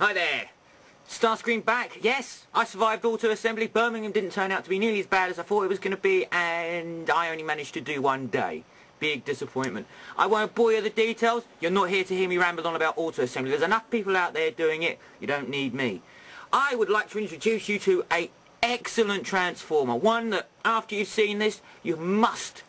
Hi there. Starscream back. Yes, I survived auto assembly. Birmingham didn't turn out to be nearly as bad as I thought it was going to be, and I only managed to do one day. Big disappointment. I won't bore you with the details. You're not here to hear me ramble on about auto assembly. There's enough people out there doing it. You don't need me. I would like to introduce you to an excellent transformer. One that, after you've seen this, you must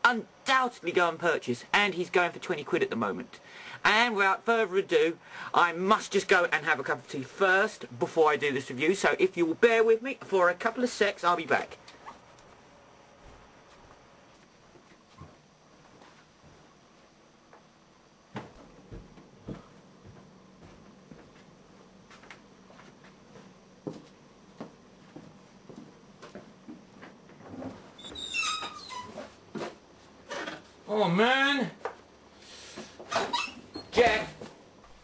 undoubtedly go and purchase. And he's going for 20 quid at the moment. And without further ado, I must just go and have a cup of tea first before I do this review. So if you will bear with me for a couple of secs, I'll be back. Oh man! Jeff!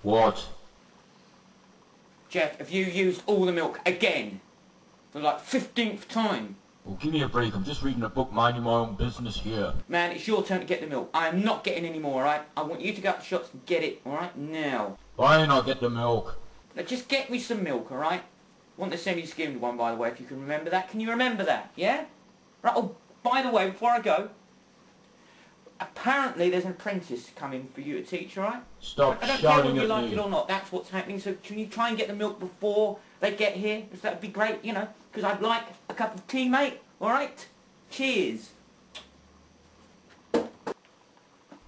What? Jeff, have you used all the milk again? For like 15th time? Well, give me a break. I'm just reading a book, minding my own business here. Man, it's your turn to get the milk. I am not getting any more, alright? I want you to go up to the shops and get it, alright? Now. Fine, I'll get the milk. Now just get me some milk, alright? I want the semi-skimmed one, by the way, if you can remember that. Can you remember that? Yeah? Right, oh, by the way, before I go, apparently there's an apprentice coming for you to teach, alright? Stop I don't shouting care whether you like me. it or not, that's what's happening. So can you try and get the milk before they get here? Because that would be great, you know, because I'd like a cup of tea, mate, alright? Cheers.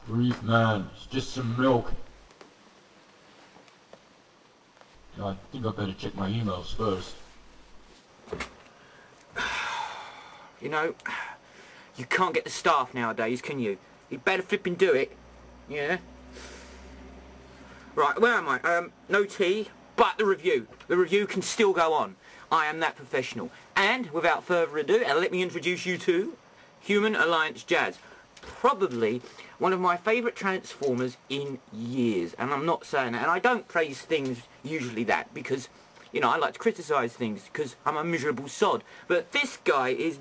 Grief, man. It's just some milk. I think I better check my emails first. You know, you can't get the staff nowadays, can you? You better flipping do it. Yeah. Right, where am I? No tea, but the review. The review can still go on. I am that professional. And, without further ado, let me introduce you to Human Alliance Jazz. Probably one of my favourite Transformers in years. And I'm not saying that. And I don't praise things usually that, because, you know, I like to criticise things, because I'm a miserable sod. But this guy is...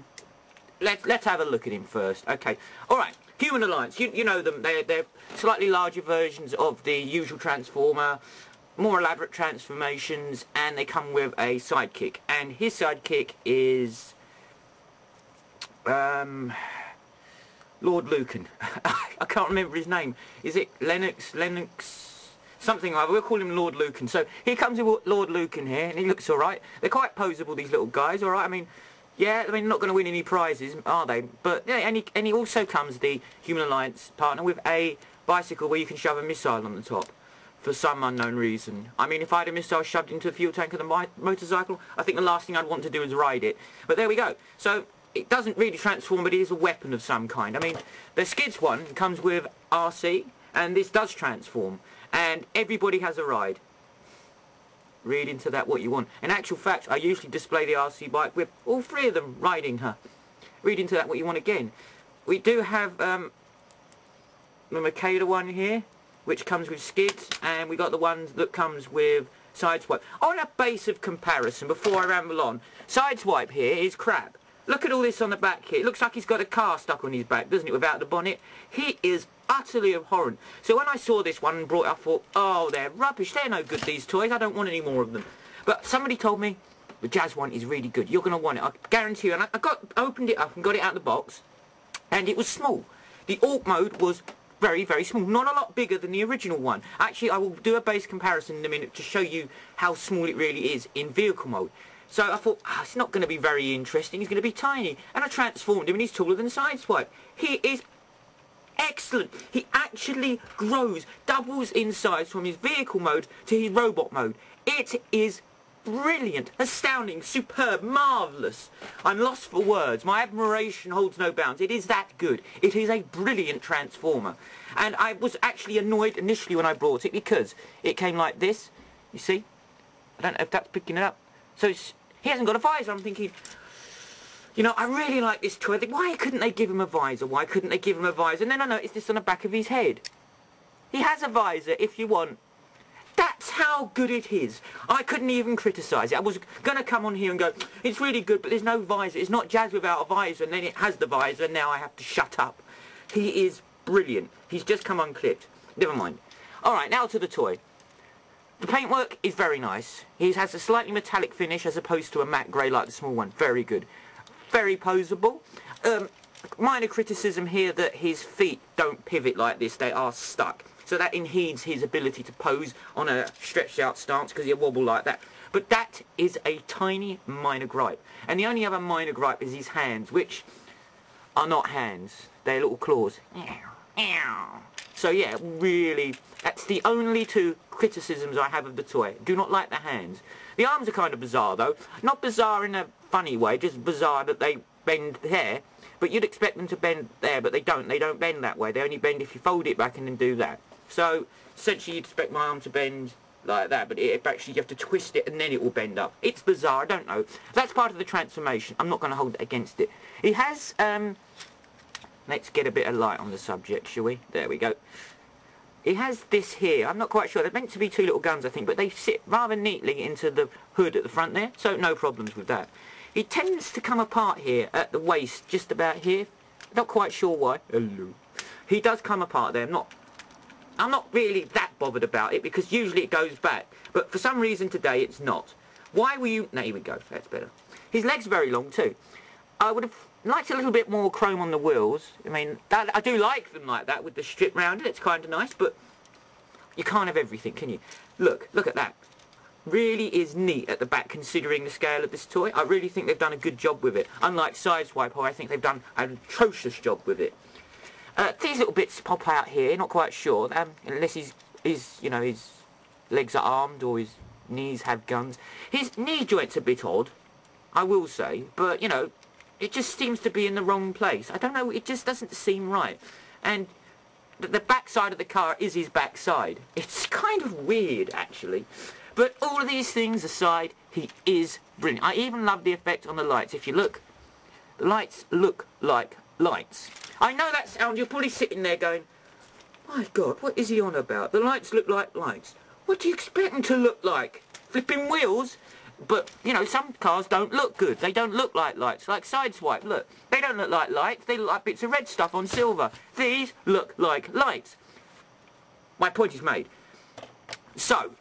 Let's have a look at him first. Okay. Alright. Human Alliance, you know them, they're slightly larger versions of the usual Transformer, more elaborate transformations, and they come with a sidekick. And his sidekick is Lord Lucan. I can't remember his name. Is it Lennox, something like that? We'll call him Lord Lucan. So here comes Lord Lucan here, and he looks alright. They're quite poseable, these little guys, alright? I mean, yeah, I mean, not going to win any prizes, are they? But, yeah, and he also comes, the Human Alliance partner, with a bicycle where you can shove a missile on the top, for some unknown reason. I mean, if I had a missile shoved into the fuel tank of the motorcycle, I think the last thing I'd want to do is ride it. But there we go. So, it doesn't really transform, but it is a weapon of some kind. I mean, the Skids one comes with RC, and this does transform. And everybody has a ride. Read into that what you want. In actual fact, I usually display the RC bike with all three of them riding her. Read into that what you want again. We do have the Makeda one here, which comes with skids, and we got the ones that comes with Sideswipe. On a base of comparison, before I ramble on, Sideswipe here is crap. Look at all this on the back here. It looks like he's got a car stuck on his back, doesn't it, without the bonnet? He is utterly abhorrent. So when I saw this one and brought it up, I thought, oh, they're rubbish. They're no good, these toys. I don't want any more of them. But somebody told me the Jazz one is really good. You're going to want it. I guarantee you. And I opened it up and got it out of the box, and it was small. The Alt mode was very, very small. Not a lot bigger than the original one. Actually, I will do a base comparison in a minute to show you how small it really is in vehicle mode. So I thought, it's not going to be very interesting. He's going to be tiny. And I transformed him, and he's taller than Sideswipe. He is excellent. He actually grows, doubles in size from his vehicle mode to his robot mode. It is brilliant, astounding, superb, marvellous. I'm lost for words. My admiration holds no bounds. It is that good. It is a brilliant transformer. And I was actually annoyed initially when I brought it, because it came like this. You see? I don't know if that's picking it up. So he hasn't got a visor. I'm thinking, you know, I really like this toy. Why couldn't they give him a visor? Why couldn't they give him a visor? And then I noticed this on the back of his head. He has a visor if you want. That's how good it is. I couldn't even criticise it. I was going to come on here and go, it's really good, but there's no visor. It's not Jazz without a visor, and then it has the visor, and now I have to shut up. He is brilliant. He's just come unclipped. Never mind. Alright, now to the toy. The paintwork is very nice. He has a slightly metallic finish as opposed to a matte grey like the small one. Very good. Very poseable. Minor criticism here that his feet don't pivot like this. They are stuck. So that impedes his ability to pose on a stretched out stance because he'll wobble like that. But that is a tiny minor gripe. And the only other minor gripe is his hands, which are not hands. They're little claws. So yeah, really, that's the only two criticisms I have of the toy. Do not like the hands. The arms are kind of bizarre though. Not bizarre in a funny way, just bizarre that they bend there. But you'd expect them to bend there, but they don't. They don't bend that way. They only bend if you fold it back and then do that. So essentially you'd expect my arm to bend like that, but actually you have to twist it and then it will bend up. It's bizarre, I don't know. That's part of the transformation. I'm not going to hold it against it. He has, let's get a bit of light on the subject, shall we? There we go. He has this here. I'm not quite sure. They're meant to be two little guns, I think, but they sit rather neatly into the hood at the front there, so no problems with that. He tends to come apart here at the waist, just about here. Not quite sure why. Hello. He does come apart there. I'm not really that bothered about it because usually it goes back. But for some reason today it's not. Why were you... No, here we go. That's better. His leg's very long too. I would have liked a little bit more chrome on the wheels. I mean, I do like them like that with the strip round it. It's kind of nice, but you can't have everything, can you? Look at that. Really is neat at the back considering the scale of this toy. I really think they've done a good job with it. Unlike Sideswipe, I think they've done an atrocious job with it. These little bits pop out here, not quite sure, unless his legs are armed or his knees have guns. His knee joint's a bit odd, I will say, but, you know, it just seems to be in the wrong place. I don't know, it just doesn't seem right. And the back side of the car is his back side. It's kind of weird, actually. But all of these things aside, he is brilliant. I even love the effect on the lights. If you look, the lights look like lights. I know that sound, you're probably sitting there going, my God, what is he on about? The lights look like lights. What do you expect them to look like? Flipping wheels? But, you know, some cars don't look good. They don't look like lights. Like Sideswipe, look. They don't look like lights. They look like bits of red stuff on silver. These look like lights. My point is made. So,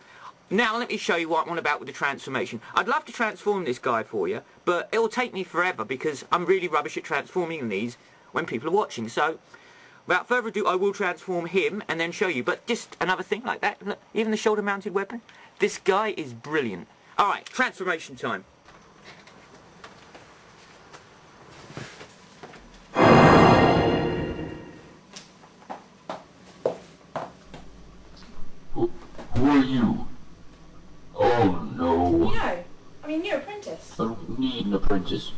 now let me show you what I'm on about with the transformation. I'd love to transform this guy for you, but it'll take me forever because I'm really rubbish at transforming these when people are watching. So, without further ado, I will transform him and then show you. But just another thing like that, look, even the shoulder-mounted weapon, this guy is brilliant. Alright, transformation time. Who are you? Oh no. No. I mean, you're apprentice. I don't need an apprentice.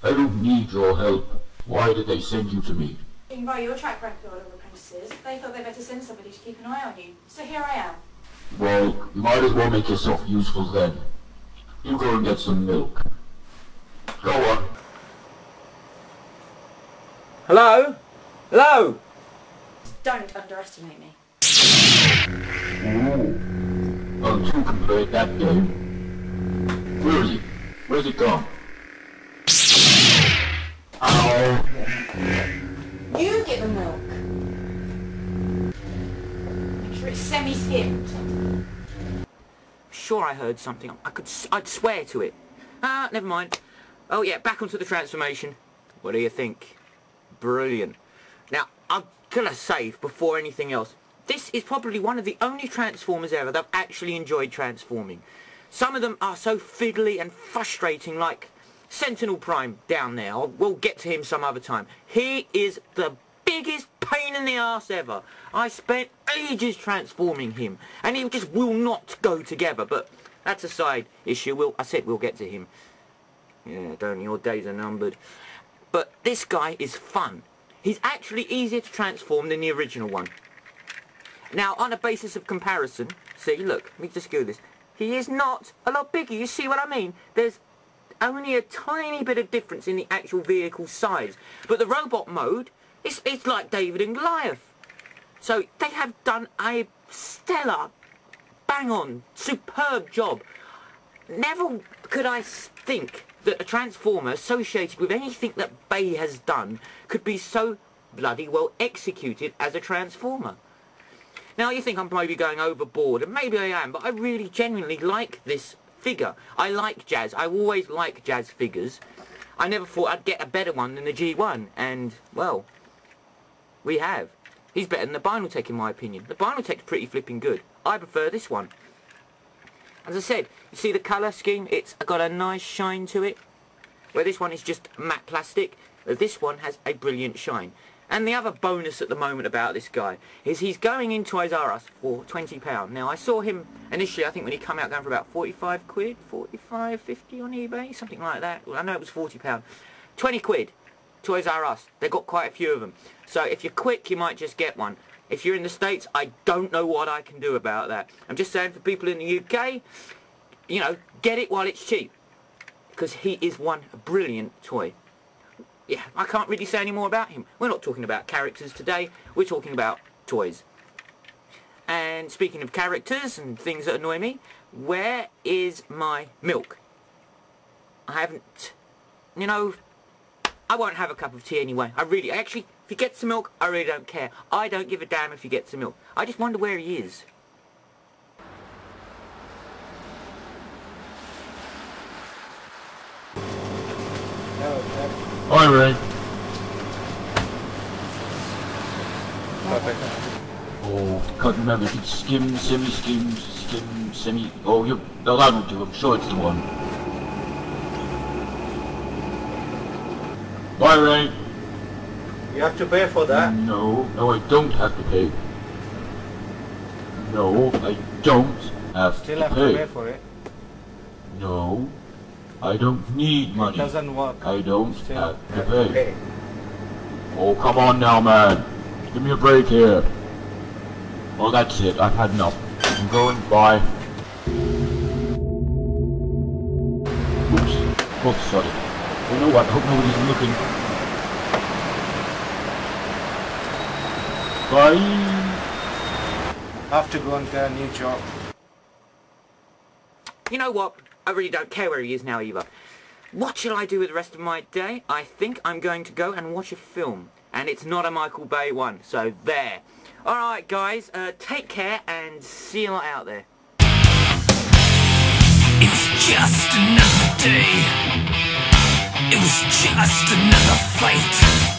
I don't need your help. Why did they send you to me? Being by your track record of apprentices, they thought they'd better send somebody to keep an eye on you. So here I am. Well, you might as well make yourself useful then. You go and get some milk. Go on. Hello? Hello? Don't underestimate me. Ooh. Well, two can play that game. Where is he? Where's it gone? Ow! You get the milk. Make sure it's semi-skimmed. Sure I heard something. I'd swear to it. Ah, never mind. Oh yeah, back onto the transformation. What do you think? Brilliant. Now, I'm gonna say, before anything else, this is probably one of the only Transformers ever that I've actually enjoyed transforming. Some of them are so fiddly and frustrating, like Sentinel Prime down there. We'll get to him some other time. He is the biggest pain in the arse ever. I spent ages transforming him, and he just will not go together, but that's a side issue. I said we'll get to him. Yeah, don't your days are numbered. But this guy is fun. He's actually easier to transform than the original one. Now, on a basis of comparison, see, look, let me just go this. He is not a lot bigger, you see what I mean? There's only a tiny bit of difference in the actual vehicle size. But the robot mode, it's like David and Goliath. So they have done a stellar, bang-on, superb job. Never could I think that a Transformer associated with anything that Bay has done could be so bloody well executed as a Transformer. Now you think I'm maybe going overboard, and maybe I am, but I really genuinely like this figure. I like Jazz. I always like Jazz figures. I never thought I'd get a better one than the G1, and, well, we have. He's better than the Binaltech in my opinion. The Binaltech's pretty flipping good. I prefer this one. As I said, you see the colour scheme? It's got a nice shine to it. Where this one is just matte plastic, this one has a brilliant shine. And the other bonus at the moment about this guy is he's going in Toys R Us for £20. Now I saw him initially, I think when he came out, going for about 45 quid, 45, 50 on eBay, something like that. Well, I know it was £40. 20 quid, Toys R Us. They've got quite a few of them. So if you're quick, you might just get one. If you're in the States, I don't know what I can do about that. I'm just saying for people in the UK, you know, get it while it's cheap. Because he is one brilliant toy. Yeah, I can't really say any more about him. We're not talking about characters today, we're talking about toys. And speaking of characters and things that annoy me, where is my milk? I haven't, you know, I won't have a cup of tea anyway. Actually, if he gets the milk, I really don't care. I don't give a damn if he gets the milk. I just wonder where he is. Hi, Ray. Oh, can't remember if it's skim, semi-skim, skim, semi... Oh, no, that will do. I'm sure it's the one. Bye, Ray. You have to pay for that. No, I don't have to pay. No, I don't have Still to have pay. to pay for it. No, I don't need money. It doesn't work. I don't Still have to pay. Oh, come on now, man. Give me a break here. Well, that's it. I've had enough. I'm going. Bye. Oops. Oh, sorry. You know what? Hope nobody's looking. Bye. Have to go and get a new job. You know what? I really don't care where he is now either. What shall I do with the rest of my day? I think I'm going to go and watch a film. And it's not a Michael Bay one, so there. Alright guys, take care and see you lot out there. It's just another day. It was just another fight.